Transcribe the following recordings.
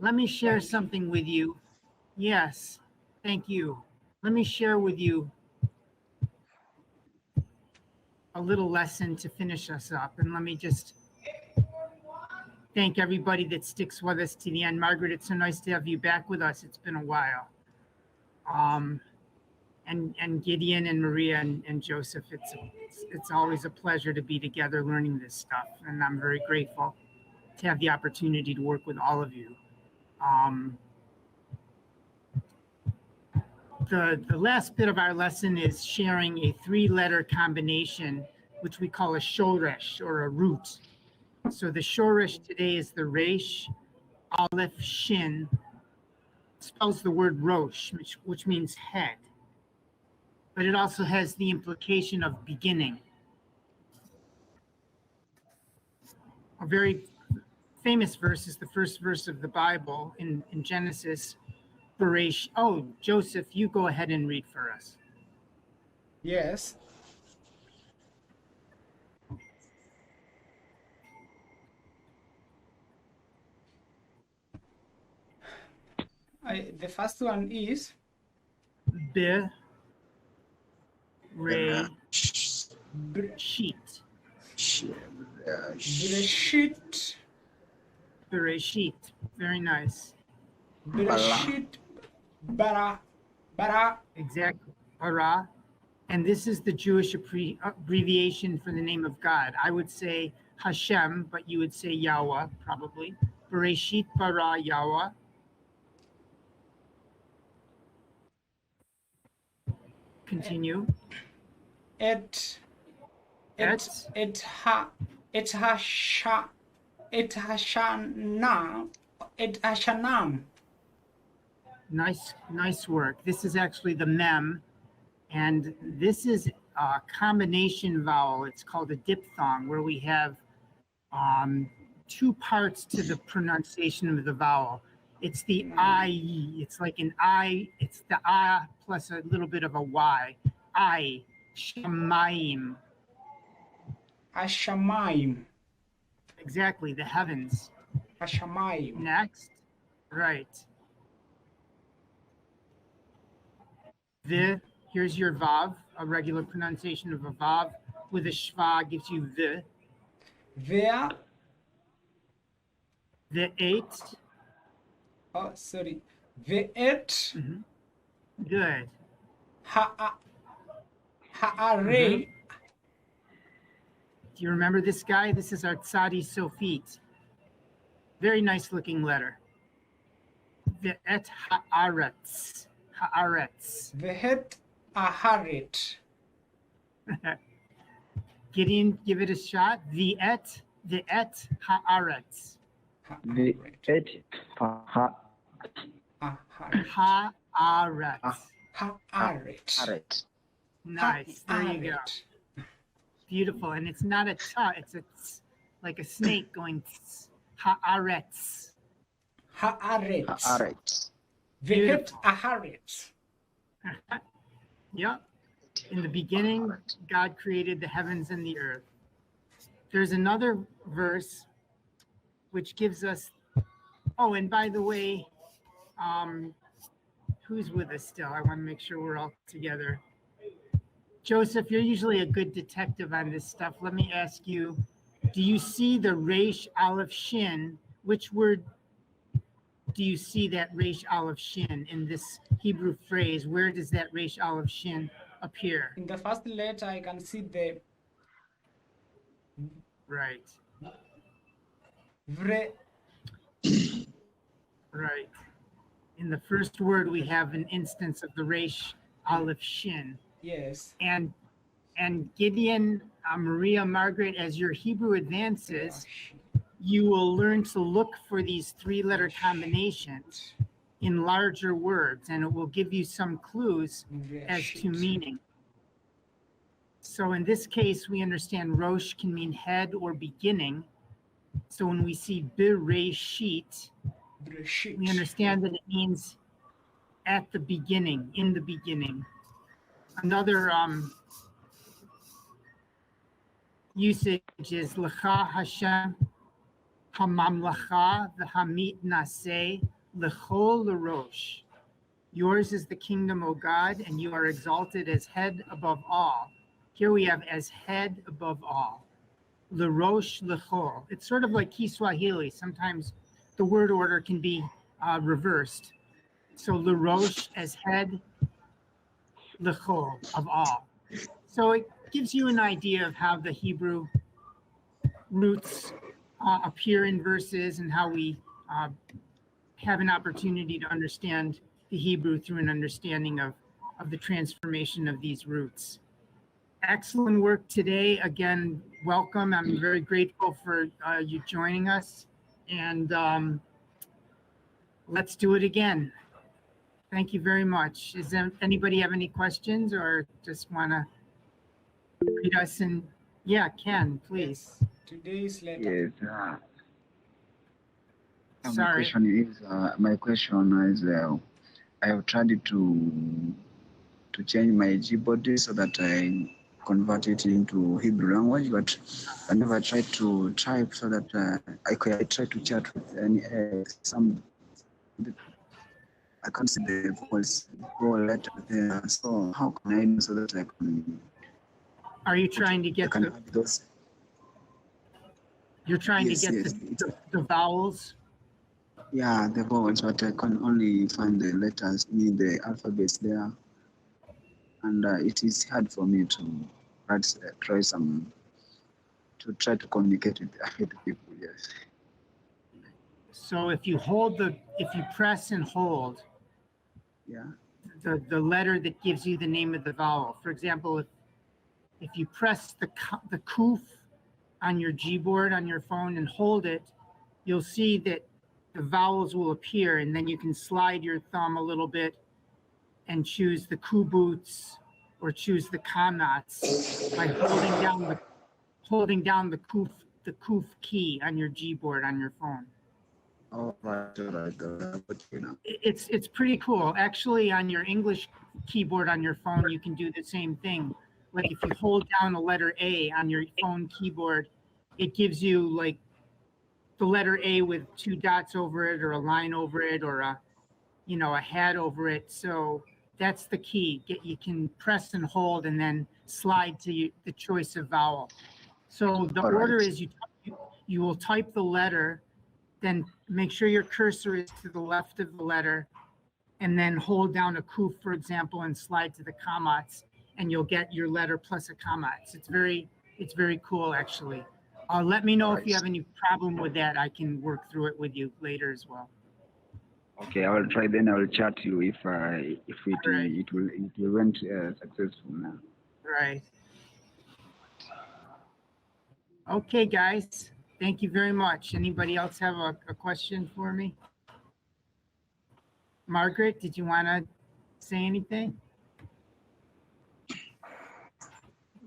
let me share something with you. Yes, thank you. Let me share with you a little lesson to finish us up. And let me just thank everybody that sticks with us to the end. Margaret, it's so nice to have you back with us. It's been a while. And Gideon and Maria and Joseph, it's always a pleasure to be together learning this stuff. And I'm very grateful to have the opportunity to work with all of you. The last bit of our lesson is sharing a 3-letter combination, which we call a shoresh, or a root. So the shoresh today is the resh, aleph, shin. It spells the word rosh, which means head. But it also has the implication of beginning. A very famous verse is the first verse of the Bible in Genesis. Oh, Joseph, you go ahead and read for us. Yes. The first one is Bereshit. Bereshit. Very nice. Bereshit. Bara. Exactly. Bara. And this is the Jewish abbreviation for the name of God. I would say Hashem, but you would say Yahweh, probably. Bereshit bara Yahweh. Continue. Hashanam. Nice work. This is actually the mem, and this is a combination vowel. It's called a diphthong, where we have 2 parts to the pronunciation of the vowel. It's the I. It's like an I. It's the ah plus a little bit of a Y. I. Shamayim. Hashamayim. Exactly, the heavens. Hashamayim. Next. Right. Here's your vav, a regular pronunciation of a vav with a shva gives you the. There. The 8. Oh, sorry. The 8. Mm-hmm. Good. Ha'are. Do you remember this guy? This is our Tzadi Sofit. Very nice looking letter. The et haaretz. Haaretz. The het aharet. Gideon, give it a shot. The et haaretz. The et Haaretz. Nice. There you go. Beautiful. And it's not a ta, it's like a snake going haaretz. Haaretz. The het aharetz. Yep. In the beginning, God created the heavens and the earth. There's another verse which gives us, oh, and by the way, who's with us still? I want to make sure we're all together. Joseph, you're usually a good detective on this stuff. Let me ask you, do you see the resh aleph shin? Which word do you see that resh aleph shin in this Hebrew phrase? Where does that resh aleph shin appear? In the first letter, I can see the Right. vre. Right. In the first word, we have an instance of the resh aleph shin. Yes. And Gideon, Maria, Margaret, as your Hebrew advances, you will learn to look for these 3-letter combinations in larger words, and it will give you some clues as to meaning. So in this case, we understand Rosh can mean head or beginning. So when we see Bereshit, we understand that it means at the beginning, in the beginning. Another usage is L'cha Hashem Hamamlacha v'hamit naseh L'chol l'rosh. Yours is the kingdom, O God, and you are exalted as head above all. Here we have as head above all. L'rosh l'chol. It's sort of like Kiswahili. Sometimes the word order can be reversed. So l'rosh as head, l'chol of all. So it gives you an idea of how the Hebrew roots appear in verses and how we have an opportunity to understand the Hebrew through an understanding of the transformation of these roots. Excellent work today. Again, welcome. I'm very grateful for you joining us. And let's do it again. Thank you very much. Does anybody have any questions or just want to read us? And yeah, Ken, please. Today's letter. Yes. Sorry. My question is, I have tried to change my Gboard so that I convert it into Hebrew language, but I never tried to type so that I try to chat with some. I can't see the voice or letter there. So how can I do so that I can? Are you trying to get those? You're trying Yes, to get yes. the vowels? Yeah, the vowels, but I can only find the letters, the alphabets there. And it is hard for me to try to communicate with people, yes. So if you press and hold Yeah. the letter that gives you the name of the vowel. For example, if you press the kuf on your Gboard on your phone and hold it, you'll see that the vowels will appear, and then you can slide your thumb a little bit and choose the kubuts or choose the kamats by holding down the kuf key on your Gboard on your phone. All right. But, It's pretty cool. Actually, on your English keyboard on your phone, you can do the same thing. Like if you hold down the letter A on your phone keyboard, it gives you like the letter A with 2 dots over it or a line over it or a hat over it. So that's the key. You can press and hold and then slide to the choice of vowel. So the order is you will type the letter, then make sure your cursor is to the left of the letter, and then hold down a kuf, for example, and slide to the kamats, and you'll get your letter plus a kamats. It's very cool, actually. Let me know if you have any problem with that. I can work through it with you later as well. Okay, I will try. Then I will chat you if it went successful now. Right. Okay, guys. Thank you very much. Anybody else have a question for me? Margaret, did you want to say anything?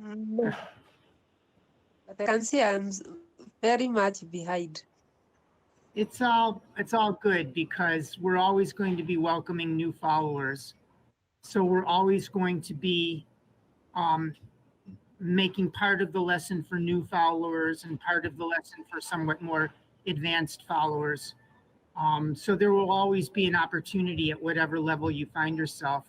No. But I can see I'm very much behind. It's all good because we're always going to be welcoming new followers. So we're always going to be making part of the lesson for new followers and part of the lesson for somewhat more advanced followers. So there will always be an opportunity at whatever level you find yourself.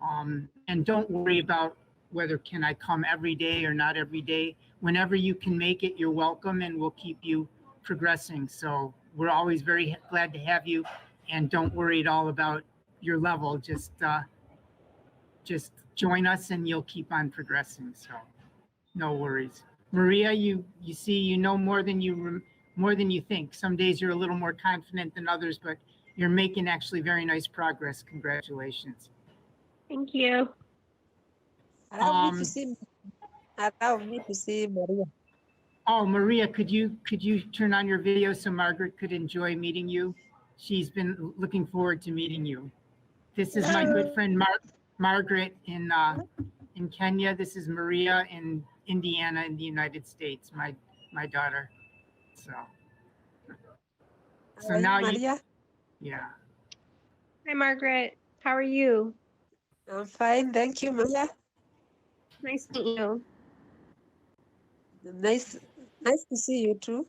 And don't worry about whether can I come every day or not every day. Whenever you can make it, you're welcome, and we'll keep you progressing. So we're always very glad to have you, and don't worry at all about your level. Just join us and you'll keep on progressing. So no worries. Maria, you see, you know more than you think. Some days you're a little more confident than others, but you're making actually very nice progress. Congratulations. Thank you. Allow me to see Maria. Oh, Maria, could you turn on your video so Margaret could enjoy meeting you? She's been looking forward to meeting you. This is my good friend Margaret in Kenya. This is Maria in Indiana in the United States, my daughter. So now Maria? Yeah. Hi, Margaret. How are you? I'm fine, thank you, Maria. Nice to meet you. Nice to see you too.